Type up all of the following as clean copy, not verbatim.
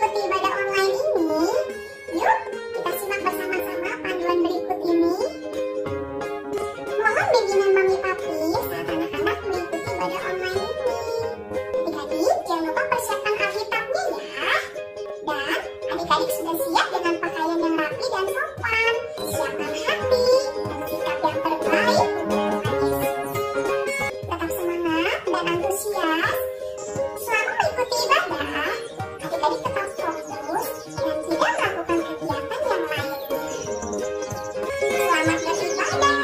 mengikuti ibadah online ini? Yuk, kita simak bersama-sama panduan berikut ini. Mohon bimbingan Mami Papi saat anak-anak mengikuti ibadah online ini. Adik-adik, jangan lupa persiapkan Alkitabnya ya. Dan adik-adik sudah siap dengan pakaian yang rapi dan sopan. Siapkan hati dan sikap yang terbaik untuk Tuhan Yesus. Tetap semangat dan antusias. Selama mengikuti ibadah, adik-adik tetap fokus dan tidak melakukan kegiatan yang lainnya. Selamat beribadah.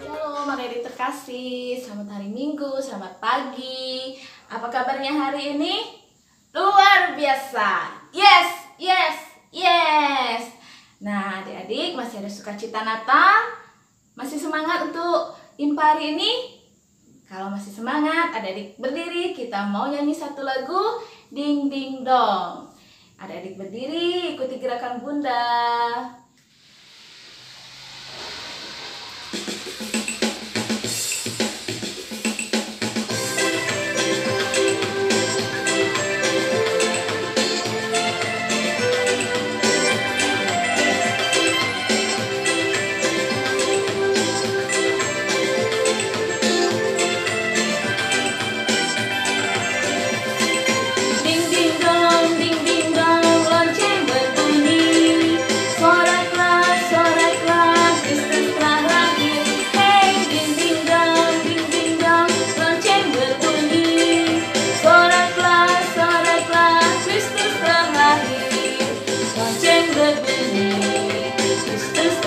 Halo adik terkasih, selamat hari Minggu, selamat pagi. Apa kabarnya hari ini? Luar biasa. Yes, yes, yes. Nah, adik-adik masih ada sukacita Natal? Masih semangat untuk info hari ini? Kalau masih semangat, adik-adik berdiri, kita mau nyanyi satu lagu, Ding Ding Dong. Adik-adik berdiri, ikuti gerakan Bunda.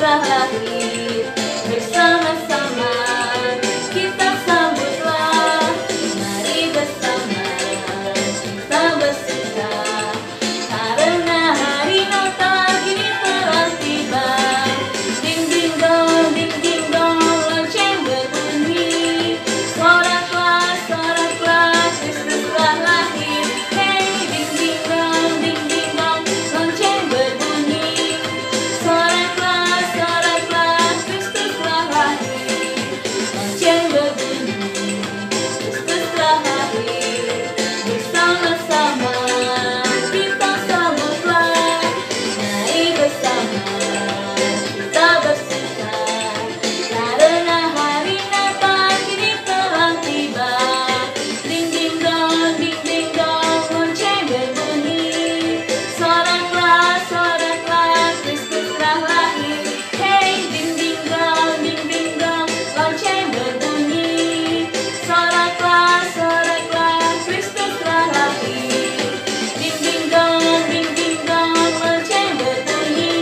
Lahir bersama-sama kita sambutlah, mari bersama kita bersuka karena hari Natal kini telah tiba. Ding ding dong, lonceng berbunyi, soraklah, Kristus telah lahir. Hey, ding ding dong, lonceng berbunyi, soraklah, Kristus telah lahir. Lonceng berbunyi, Kristus telah lahir. Bersama-sama kita sambutlah, mari bersama kita bersuka karena hari Natal kini telah tiba. Ding ding dong, lonceng berbunyi, soraklah, Kristus telah lahir. Hey, ding ding dong, lonceng berbunyi, soraklah, Kristus telah lahir. Ding ding dong, lonceng berbunyi,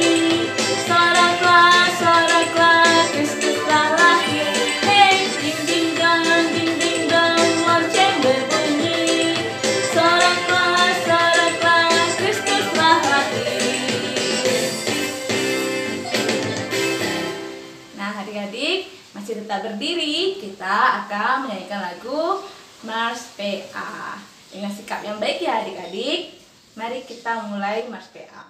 soraklah, Kristus telah lahir. Hey, ding ding dong, lonceng berbunyi, soraklah, Kristus telah lahir. Nah, adik-adik masih tetap berdiri, kita akan menyanyikan lagu Mars PA dengan sikap yang baik ya adik-adik. Mari kita mulai Mars PA.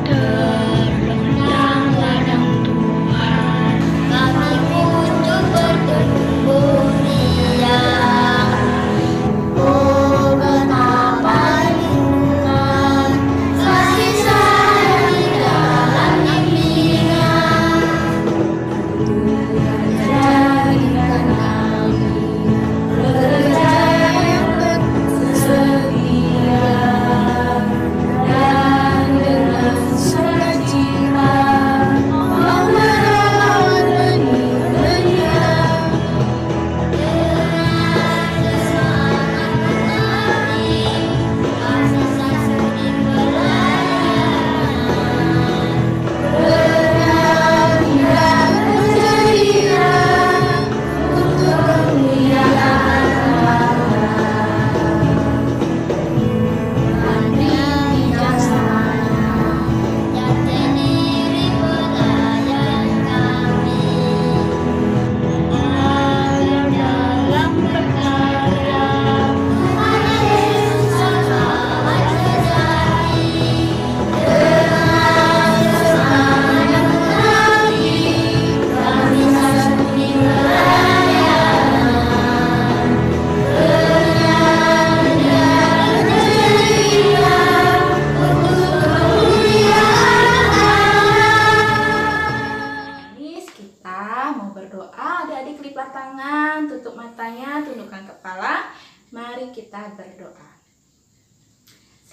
Doa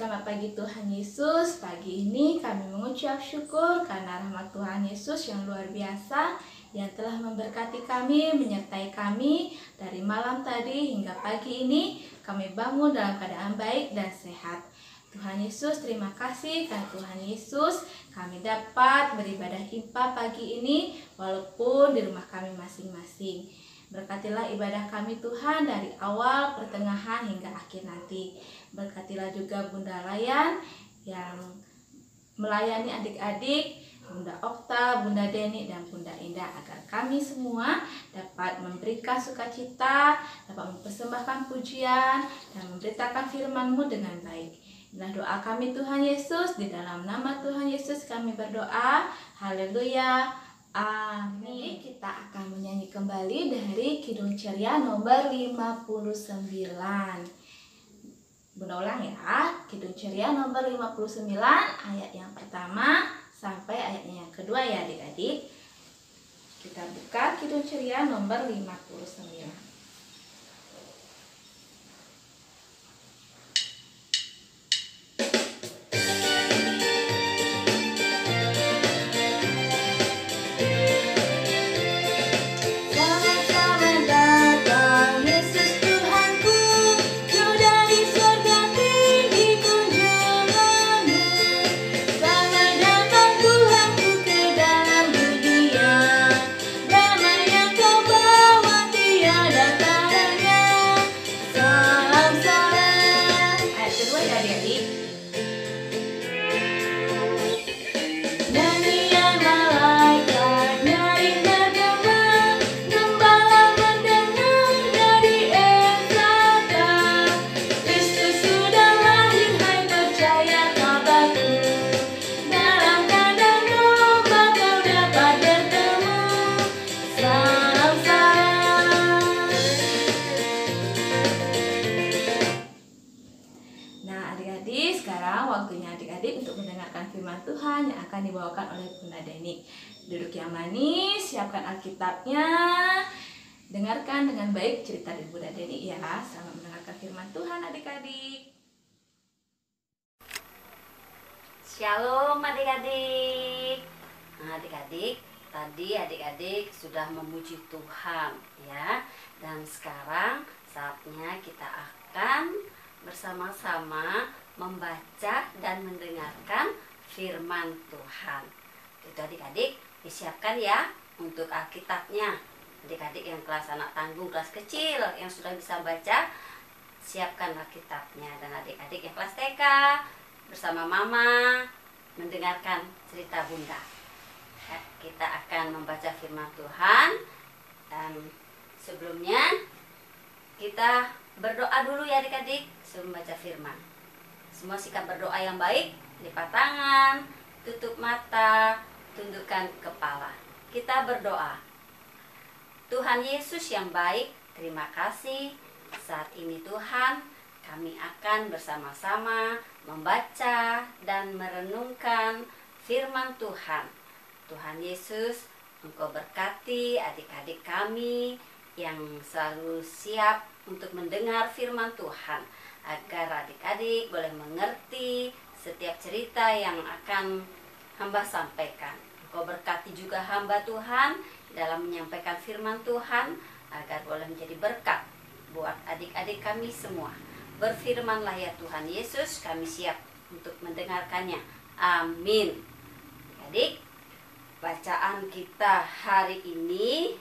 Selamat pagi Tuhan Yesus. Pagi ini kami mengucap syukur karena rahmat Tuhan Yesus yang luar biasa yang telah memberkati kami, menyertai kami dari malam tadi hingga pagi ini. Kami bangun dalam keadaan baik dan sehat. Tuhan Yesus, terima kasih karena Tuhan Yesus kami dapat beribadah IPA pagi ini walaupun di rumah kami masing-masing. Berkatilah ibadah kami Tuhan dari awal, pertengahan hingga akhir nanti. Berkatilah juga Bunda Layan yang melayani adik-adik, Bunda Okta, Bunda Deni, dan Bunda Indah, agar kami semua dapat memberikan sukacita, dapat mempersembahkan pujian, dan memberitakan firman-Mu dengan baik. Inilah doa kami Tuhan Yesus, di dalam nama Tuhan Yesus kami berdoa. Haleluya. Amin. Kita akan menyanyi kembali dari Kidung Ceria nomor 59. Bunda ulang ya. Kidung Ceria nomor 59 ayat yang pertama sampai ayatnya yang kedua ya adik-adik. Kita buka Kidung Ceria nomor 59. Waktunya adik-adik untuk mendengarkan firman Tuhan yang akan dibawakan oleh Bunda Deni. Duduk yang manis, siapkan Alkitabnya, dengarkan dengan baik cerita dari Bunda Deni ya. Selamat mendengarkan firman Tuhan adik-adik. Shalom adik-adik. Nah, adik-adik, tadi adik-adik sudah memuji Tuhan ya. Dan sekarang saatnya kita akan bersama-sama membaca dan mendengarkan firman Tuhan. Itu adik-adik disiapkan ya untuk Alkitabnya. Adik-adik yang kelas anak tanggung, kelas kecil yang sudah bisa baca, siapkan Alkitabnya. Dan adik-adik yang kelas TK bersama mama mendengarkan cerita Bunda. Ya, kita akan membaca firman Tuhan. Dan sebelumnya kita berdoa dulu ya adik-adik sebelum membaca firman. Semua sikap berdoa yang baik, lipat tangan, tutup mata, tundukkan kepala. Kita berdoa. Tuhan Yesus yang baik, terima kasih. Saat ini Tuhan, kami akan bersama-sama membaca dan merenungkan firman Tuhan. Tuhan Yesus, Engkau berkati adik-adik kami yang selalu siap untuk mendengar firman Tuhan, agar adik-adik boleh mengerti setiap cerita yang akan hamba sampaikan. Engkau berkati juga hamba Tuhan dalam menyampaikan firman Tuhan, agar boleh menjadi berkat buat adik-adik kami semua. Berfirmanlah ya Tuhan Yesus, kami siap untuk mendengarkannya. Amin. Adik, bacaan kita hari ini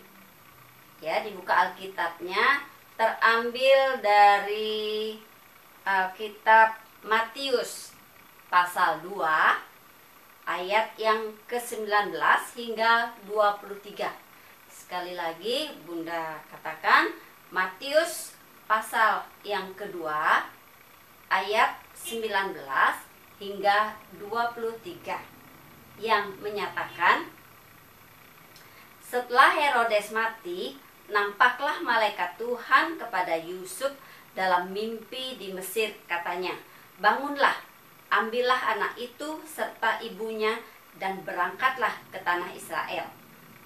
ya, dibuka Alkitabnya, terambil dari Alkitab Matius pasal 2 ayat yang ke-19 hingga 23. Sekali lagi Bunda katakan, Matius pasal yang kedua ayat 19 hingga 23, yang menyatakan, setelah Herodes mati, nampaklah malaikat Tuhan kepada Yusuf dalam mimpi di Mesir, katanya, bangunlah, ambillah anak itu serta ibunya dan berangkatlah ke tanah Israel,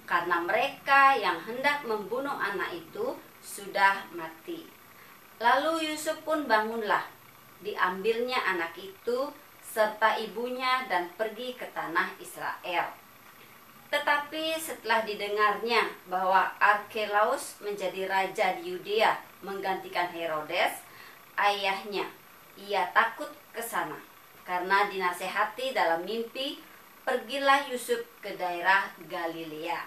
karena mereka yang hendak membunuh anak itu sudah mati. Lalu Yusuf pun bangunlah, diambilnya anak itu serta ibunya dan pergi ke tanah Israel. Tetapi setelah didengarnya bahwa Arkelaus menjadi raja di Yudea menggantikan Herodes, ayahnya, ia takut ke sana. Karena dinasehati dalam mimpi, pergilah Yusuf ke daerah Galilea.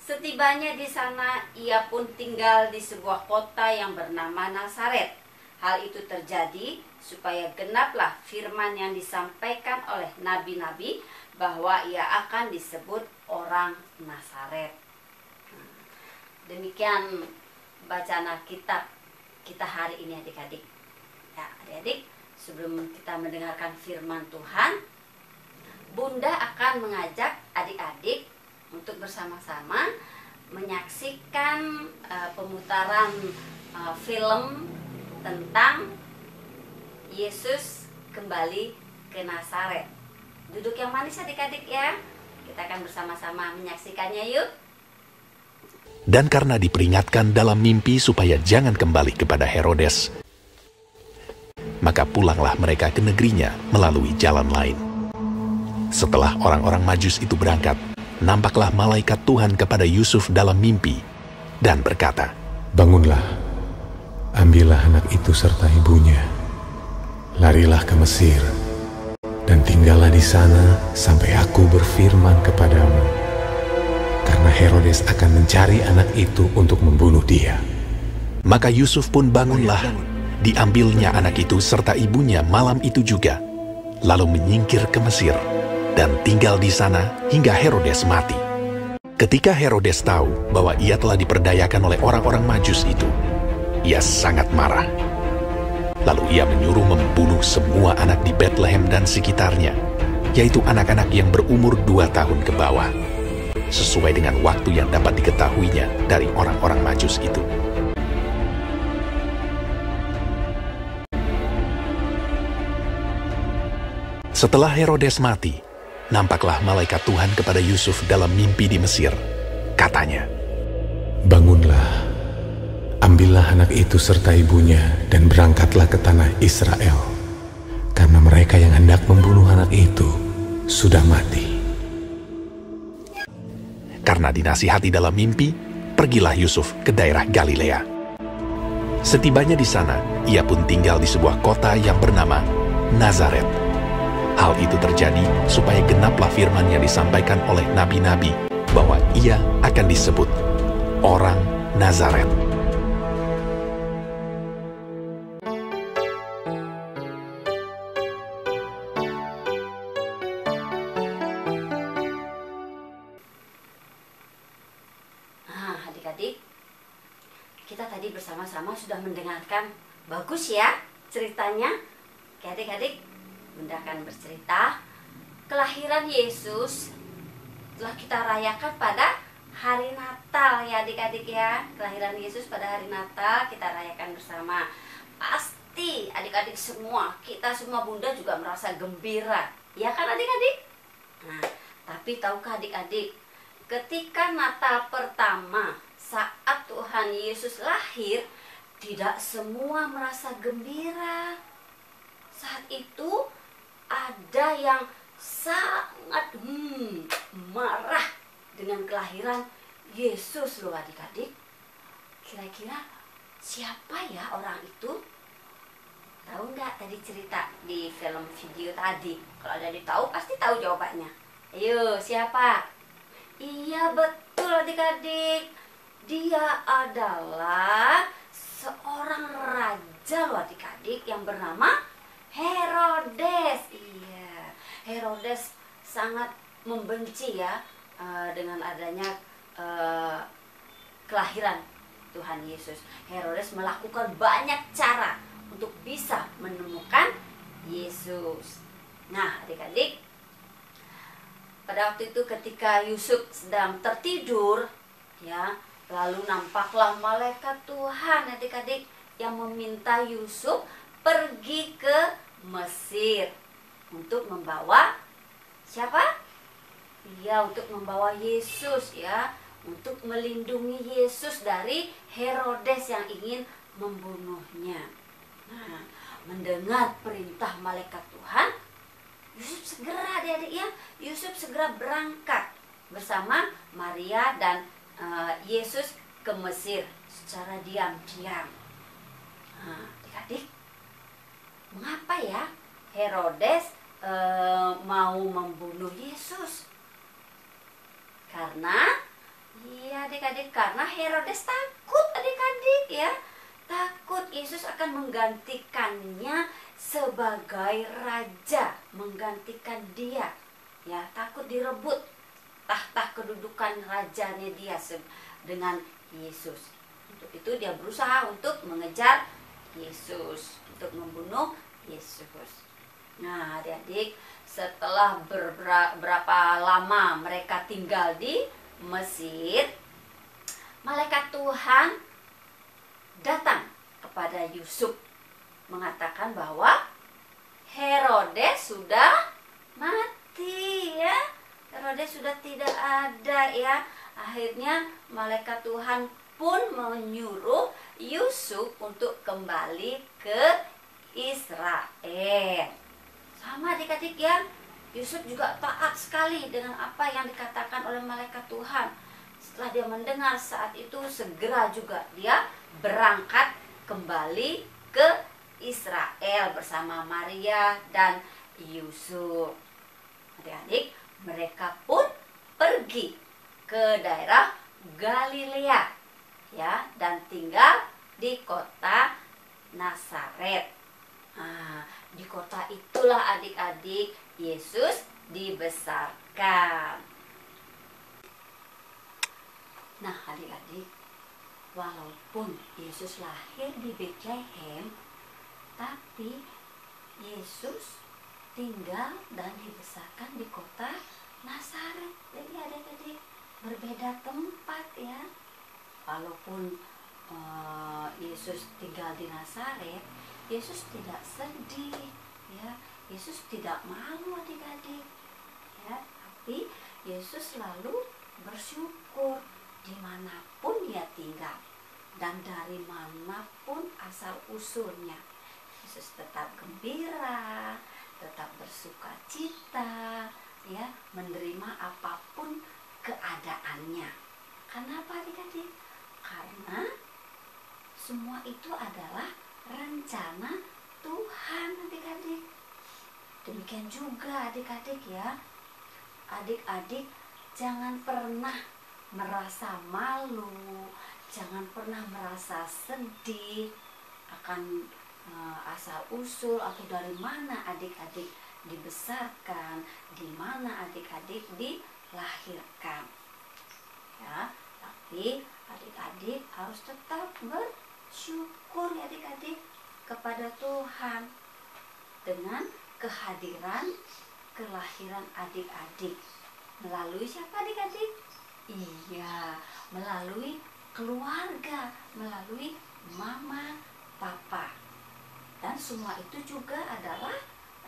Setibanya di sana, ia pun tinggal di sebuah kota yang bernama Nazaret. Hal itu terjadi supaya genaplah firman yang disampaikan oleh nabi-nabi bahwa ia akan disebut orang Nazaret. Demikian bacaan Alkitab kita hari ini adik-adik. Ya, adik-adik, sebelum kita mendengarkan firman Tuhan, Bunda akan mengajak adik-adik untuk bersama-sama menyaksikan pemutaran film tentang Yesus kembali ke Nazaret. Duduk yang manis adik-adik ya. Kita akan bersama-sama menyaksikannya yuk. Dan karena diperingatkan dalam mimpi supaya jangan kembali kepada Herodes, maka pulanglah mereka ke negerinya melalui jalan lain. Setelah orang-orang Majus itu berangkat, nampaklah malaikat Tuhan kepada Yusuf dalam mimpi dan berkata, "Bangunlah, ambillah anak itu serta ibunya, larilah ke Mesir, dan tinggallah di sana sampai aku berfirman kepadamu, karena Herodes akan mencari anak itu untuk membunuh dia." Maka Yusuf pun bangunlah, diambilnya anak itu serta ibunya malam itu juga, lalu menyingkir ke Mesir, dan tinggal di sana hingga Herodes mati. Ketika Herodes tahu bahwa ia telah diperdayakan oleh orang-orang Majus itu, ia sangat marah. Lalu ia menyuruh membunuh semua anak di Bethlehem dan sekitarnya, yaitu anak-anak yang berumur 2 tahun ke bawah, sesuai dengan waktu yang dapat diketahuinya dari orang-orang Majus itu. Setelah Herodes mati, nampaklah malaikat Tuhan kepada Yusuf dalam mimpi di Mesir. Katanya, "Bangunlah, ambillah anak itu serta ibunya dan berangkatlah ke tanah Israel, karena mereka yang hendak membunuh anak itu sudah mati." Karena dinasihati dalam mimpi, pergilah Yusuf ke daerah Galilea. Setibanya di sana, ia pun tinggal di sebuah kota yang bernama Nazaret. Hal itu terjadi supaya genaplah firman yang disampaikan oleh nabi-nabi bahwa ia akan disebut orang Nazaret. Adik-adik, kita tadi bersama-sama sudah mendengarkan bagus ya ceritanya. Oke adik-adik, Bunda akan bercerita kelahiran Yesus telah kita rayakan pada hari Natal ya adik-adik ya. Kelahiran Yesus pada hari Natal kita rayakan bersama. Pasti adik-adik semua, kita semua Bunda juga merasa gembira, ya kan adik-adik? Nah, tapi tahukah adik-adik, ketika Natal pertama saat Tuhan Yesus lahir, tidak semua merasa gembira. Saat itu ada yang sangat marah dengan kelahiran Yesus loh adik-adik. Kira-kira siapa ya orang itu? Tahu nggak tadi cerita di film video tadi? Kalau ada yang tahu pasti tahu jawabannya. Ayo, siapa? Iya betul adik-adik. Dia adalah seorang raja loh adik-adik yang bernama Herodes. Iya, Herodes sangat membenci ya dengan adanya kelahiran Tuhan Yesus. Herodes melakukan banyak cara untuk bisa menemukan Yesus. Nah adik-adik, pada waktu itu ketika Yusuf sedang tertidur ya, lalu nampaklah malaikat Tuhan adik-adik yang meminta Yusuf pergi ke Mesir untuk membawa siapa? Iya, untuk membawa Yesus ya, untuk melindungi Yesus dari Herodes yang ingin membunuhnya. Nah, mendengar perintah malaikat Tuhan, Yusuf segera adik-adik ya, Yusuf segera berangkat bersama Maria dan Yesus ke Mesir secara diam-diam. Nah, adik-adik, mengapa ya Herodes mau membunuh Yesus? Karena, iya adik-adik, karena Herodes takut adik-adik ya. Takut Yesus akan menggantikannya sebagai raja, menggantikan dia. Ya, takut direbut tahta kedudukan rajanya dia dengan Yesus. Untuk itu dia berusaha untuk mengejar Yesus, untuk membunuh Yesus. Nah, adik-adik, setelah berapa lama mereka tinggal di Mesir, malaikat Tuhan datang kepada Yusuf mengatakan bahwa Herodes sudah mati ya. Herodes sudah tidak ada ya. Akhirnya malaikat Tuhan pun menyuruh Yusuf untuk kembali ke Israel. Sama adik-adik ya, Yusuf juga taat sekali dengan apa yang dikatakan oleh malaikat Tuhan. Setelah dia mendengar saat itu, segera juga dia berangkat kembali ke Israel bersama Maria dan Yusuf. Adik-adik, mereka pun pergi ke daerah Galilea ya, dan tinggal di kota Nazaret. Nah, di kota itulah adik-adik Yesus dibesarkan. Nah, adik-adik, walaupun Yesus lahir di Betlehem, tapi Yesus tinggal dan dibesarkan di kota Nazaret. Jadi adik-adik, berbeda tempat ya. Walaupun Yesus tinggal di Nazaret, Yesus tidak sedih ya. Yesus tidak malu adik-adik ya, tapi Yesus selalu bersyukur dimanapun dia tinggal dan dari manapun asal usulnya. Yesus tetap gembira, tetap bersuka cita ya, menerima apapun keadaannya. Kenapa adik-adik? Karena semua itu adalah rencana Tuhan adik-adik. Demikian juga adik-adik ya. Adik-adik jangan pernah merasa malu, jangan pernah merasa sedih akan asal usul atau dari mana adik-adik dibesarkan, di mana adik-adik dilahirkan. Ya, tapi adik-adik harus tetap bersyukur ya adik-adik kepada Tuhan dengan kehadiran kelahiran adik-adik. Melalui siapa adik-adik? Iya, melalui keluarga, melalui mama, papa. Dan semua itu juga adalah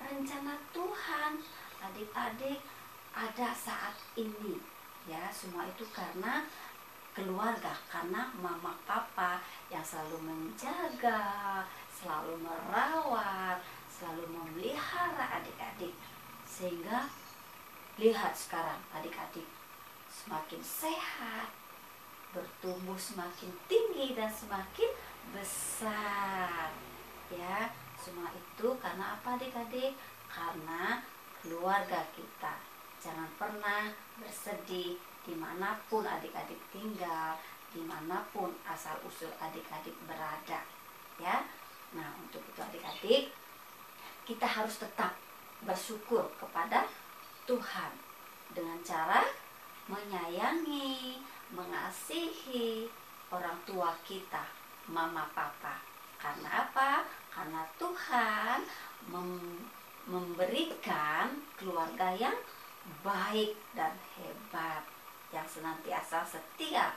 rencana Tuhan. Adik-adik ada saat ini ya, semua itu karena keluarga, karena mama papa yang selalu menjaga, selalu merawat, selalu memelihara adik-adik. Sehingga lihat sekarang adik-adik semakin sehat, bertumbuh semakin tinggi dan semakin besar ya. Semua itu karena apa adik-adik? Karena keluarga kita. Jangan pernah bersedih dimanapun adik-adik tinggal, dimanapun asal usul adik-adik berada ya. Nah, untuk itu adik-adik kita harus tetap bersyukur kepada Tuhan dengan cara menyayangi, mengasihi orang tua kita, mama papa. Karena apa? Karena Tuhan memberikan keluarga yang baik dan hebat, yang senantiasa setia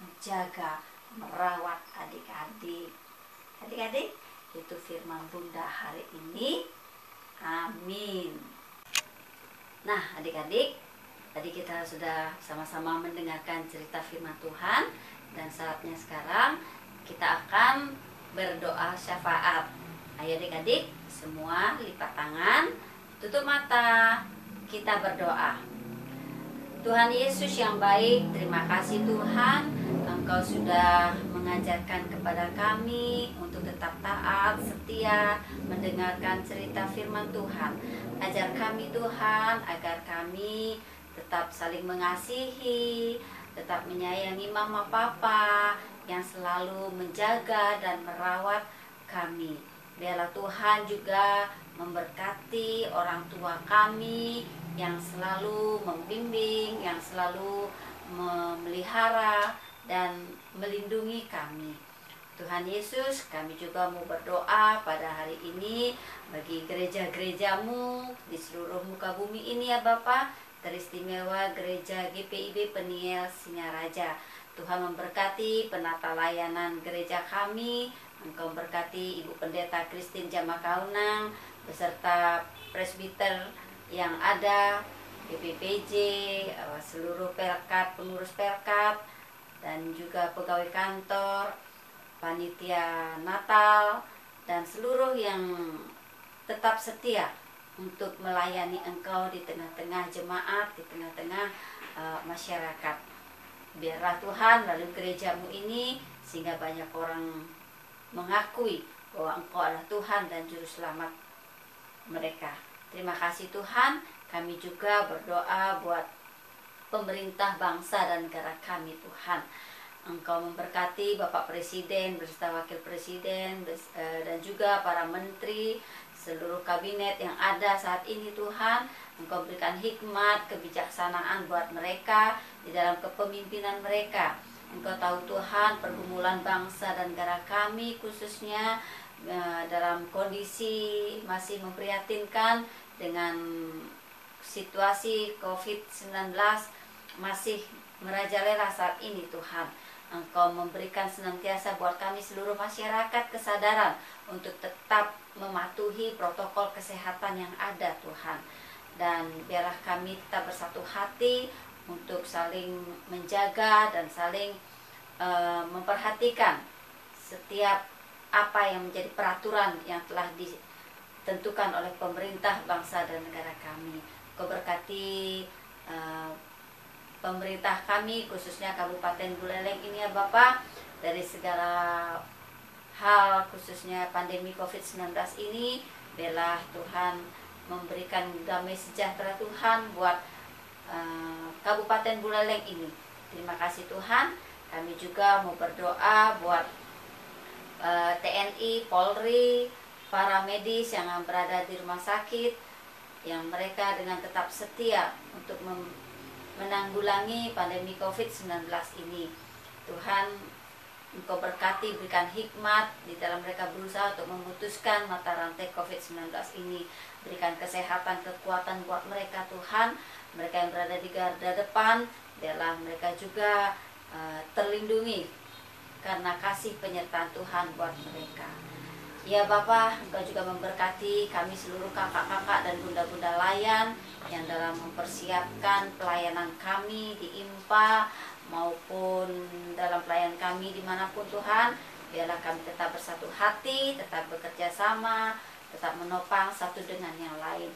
menjaga, merawat adik-adik. Adik-adik, itu firman Bunda hari ini. Amin. Nah, adik-adik, tadi kita sudah sama-sama mendengarkan cerita firman Tuhan, dan saatnya sekarang kita akan berdoa syafaat. Ayo adik-adik, semua lipat tangan, tutup mata, kita berdoa. Tuhan Yesus yang baik, terima kasih Tuhan, Engkau sudah mengajarkan kepada kami untuk tetap taat, setia, mendengarkan cerita firman Tuhan. Ajar kami Tuhan, agar kami tetap saling mengasihi, tetap menyayangi mama papa yang selalu menjaga dan merawat kami. Biarlah Tuhan juga memberkati orang tua kami yang selalu membimbing, yang selalu memelihara dan melindungi kami. Tuhan Yesus, kami juga mau berdoa pada hari ini bagi gereja-gerejamu di seluruh muka bumi ini ya Bapa, teristimewa Gereja GPIB Peniel Singaraja. Tuhan memberkati penata layanan gereja kami, Engkau berkati Ibu Pendeta Christine Jamakaunang beserta presbiter yang ada, BPPJ, seluruh pelkat, pengurus pelkat, dan juga pegawai kantor, panitia Natal, dan seluruh yang tetap setia untuk melayani Engkau di tengah-tengah jemaat, di tengah-tengah masyarakat. Biarlah Tuhan melalui gerejamu ini sehingga banyak orang mengakui bahwa Engkau adalah Tuhan dan Juru Selamat mereka. Terima kasih Tuhan. Kami juga berdoa buat pemerintah bangsa dan negara kami Tuhan. Engkau memberkati Bapak Presiden beserta Wakil Presiden dan juga para menteri, seluruh kabinet yang ada saat ini Tuhan. Engkau berikan hikmat, kebijaksanaan buat mereka di dalam kepemimpinan mereka. Engkau tahu Tuhan pergumulan bangsa dan negara kami khususnya dalam kondisi masih memprihatinkan dengan situasi COVID-19 masih merajalela saat ini Tuhan. Engkau memberikan senantiasa buat kami seluruh masyarakat kesadaran untuk tetap mematuhi protokol kesehatan yang ada Tuhan. Dan biarlah kami tetap bersatu hati untuk saling menjaga dan saling memperhatikan setiap apa yang menjadi peraturan yang telah ditentukan oleh pemerintah bangsa dan negara kami. Kau berkati pemerintah kami khususnya Kabupaten Buleleng ini ya Bapak, dari segala hal khususnya pandemi COVID-19 ini. Biarlah Tuhan memberikan damai sejahtera Tuhan buat Kabupaten Buleleng ini. Terima kasih Tuhan. Kami juga mau berdoa buat TNI, Polri, para medis yang berada di rumah sakit, yang mereka dengan tetap setia untuk menanggulangi pandemi COVID-19 ini. Tuhan, Engkau berkati, berikan hikmat di dalam mereka berusaha untuk memutuskan mata rantai COVID-19 ini. Berikan kesehatan, kekuatan buat mereka Tuhan. Mereka yang berada di garda depan, biarlah mereka juga terlindungi karena kasih penyertaan Tuhan buat mereka. Ya Bapak, Engkau juga memberkati kami seluruh kakak-kakak dan bunda-bunda layan yang dalam mempersiapkan pelayanan kami di IMPA maupun dalam pelayanan kami dimanapun Tuhan. Biarlah kami tetap bersatu hati, tetap bekerja sama, tetap menopang satu dengan yang lain.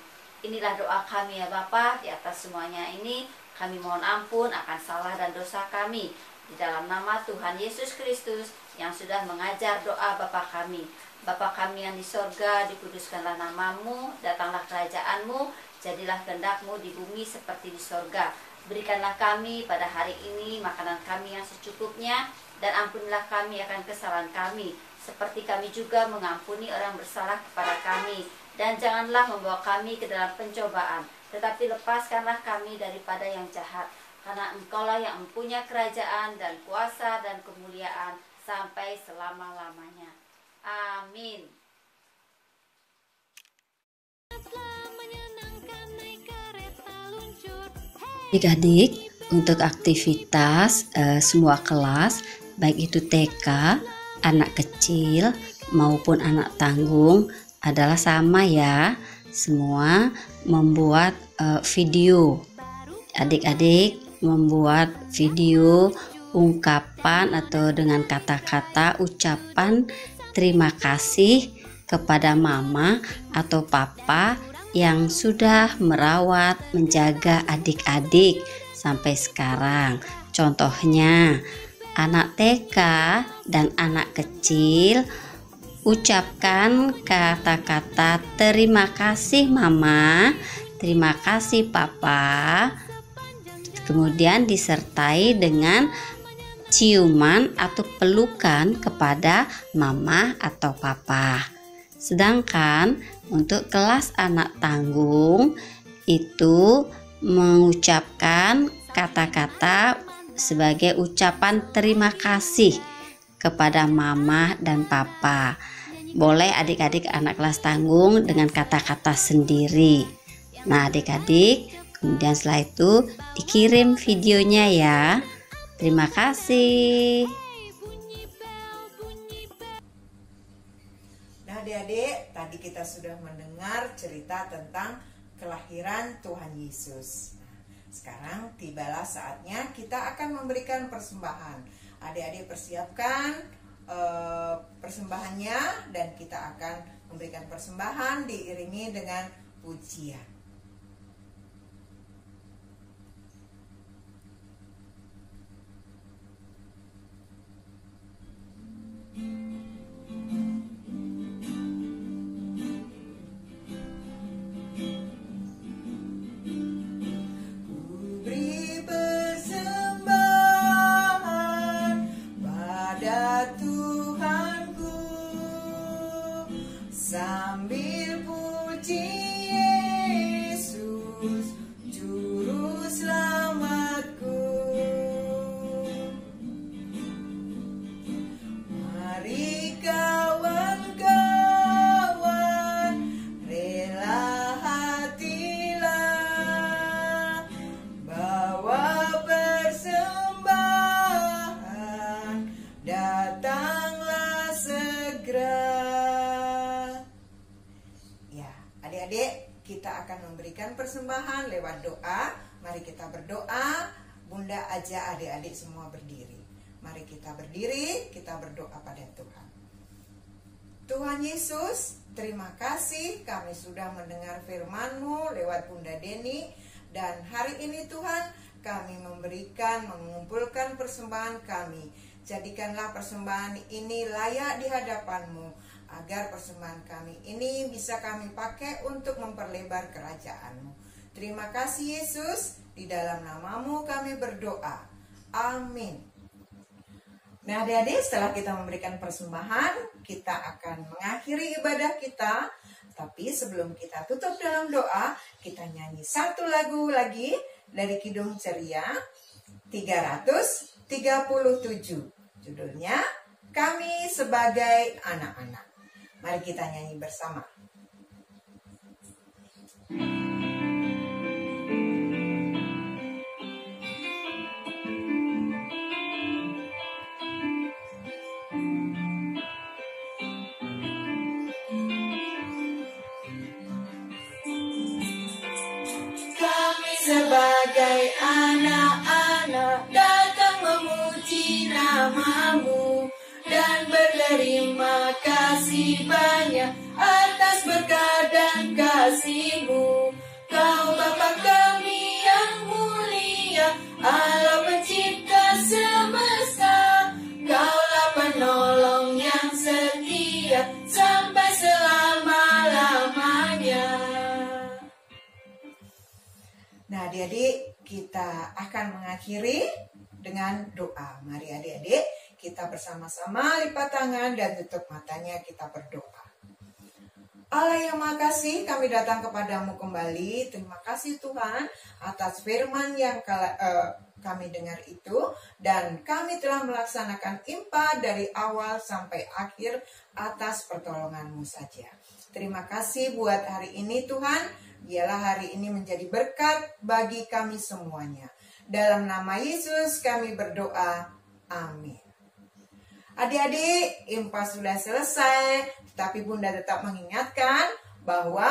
Inilah doa kami ya Bapa. Di atas semuanya ini kami mohon ampun akan salah dan dosa kami. Di dalam nama Tuhan Yesus Kristus yang sudah mengajar doa Bapa kami. Bapa kami yang di sorga, dikuduskanlah namamu, datanglah kerajaanmu, jadilah kehendak-mu di bumi seperti di sorga. Berikanlah kami pada hari ini makanan kami yang secukupnya, dan ampunilah kami akan kesalahan kami, seperti kami juga mengampuni orang bersalah kepada kami. Dan janganlah membawa kami ke dalam pencobaan, tetapi lepaskanlah kami daripada yang jahat. Karena Engkaulah yang mempunyai kerajaan dan kuasa dan kemuliaan sampai selama-lamanya. Amin. Adik-adik, untuk aktivitas semua kelas, baik itu TK, anak kecil maupun anak tanggung adalah sama ya. Semua membuat video. Adik-adik membuat video ungkapan atau dengan kata-kata ucapan terima kasih kepada mama atau papa yang sudah merawat, menjaga adik-adik sampai sekarang. Contohnya, anak TK dan anak kecil, ucapkan kata-kata terima kasih mama, terima kasih papa, kemudian disertai dengan ciuman atau pelukan kepada mama atau papa. Sedangkan untuk kelas anak tanggung itu mengucapkan kata-kata sebagai ucapan terima kasih kepada mama dan papa. Boleh adik-adik anak kelas tanggung dengan kata-kata sendiri. Nah adik-adik, kemudian setelah itu dikirim videonya ya. Terima kasih. Nah adik-adik, tadi kita sudah mendengar cerita tentang kelahiran Tuhan Yesus. Sekarang tibalah saatnya kita akan memberikan persembahan. Adik-adik persiapkan persembahannya dan kita akan memberikan persembahan diiringi dengan pujian. Sambil puji Yesus, Juru Selamatku. Mari kawan-kawan, rela hatilah, bawa persembahan, datanglah segera. Adik-adik, kita akan memberikan persembahan lewat doa. Mari kita berdoa. Bunda ajak adik-adik semua berdiri. Mari kita berdiri, kita berdoa pada Tuhan. Tuhan Yesus, terima kasih kami sudah mendengar firman-Mu lewat Bunda Deni. Dan hari ini Tuhan, kami mengumpulkan persembahan kami. Jadikanlah persembahan ini layak di hadapan-Mu, agar persembahan kami ini bisa kami pakai untuk memperlebar kerajaan-Mu. Terima kasih Yesus, di dalam nama-Mu kami berdoa. Amin. Nah adik-adik, setelah kita memberikan persembahan, kita akan mengakhiri ibadah kita. Tapi sebelum kita tutup dalam doa, kita nyanyi satu lagu lagi dari Kidung Ceria 337. Judulnya, Kami Sebagai Anak-anak. Mari kita nyanyi bersama. Kami sebagai anak-anak datang memuji nama-Mu dan berterima kasih banyak atas berkat dan kasih-Mu. Kau Bapa kami yang mulia, Allah pencipta semesta. Kaulah penolong yang setia sampai selama-lamanya. Nah adik-adik, kita akan mengakhiri dengan doa. Mari adik-adik, kita bersama-sama lipat tangan dan tutup matanya, kita berdoa. Allah yang Maha Kasih, kami datang kepadamu kembali. Terima kasih Tuhan atas firman yang kami dengar itu. Dan kami telah melaksanakan IMPA dari awal sampai akhir atas pertolongan-Mu saja. Terima kasih buat hari ini Tuhan. Biarlah hari ini menjadi berkat bagi kami semuanya. Dalam nama Yesus kami berdoa. Amin. Adik-adik, IMPA sudah selesai, tetapi Bunda tetap mengingatkan bahwa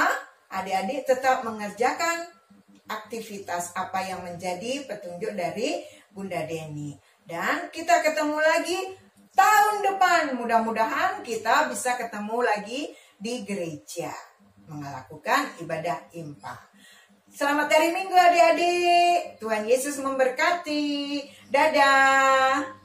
adik-adik tetap mengerjakan aktivitas apa yang menjadi petunjuk dari Bunda Deni. Dan kita ketemu lagi tahun depan. Mudah-mudahan kita bisa ketemu lagi di gereja melakukan ibadah impa. Selamat hari Minggu adik-adik. Tuhan Yesus memberkati. Dadah.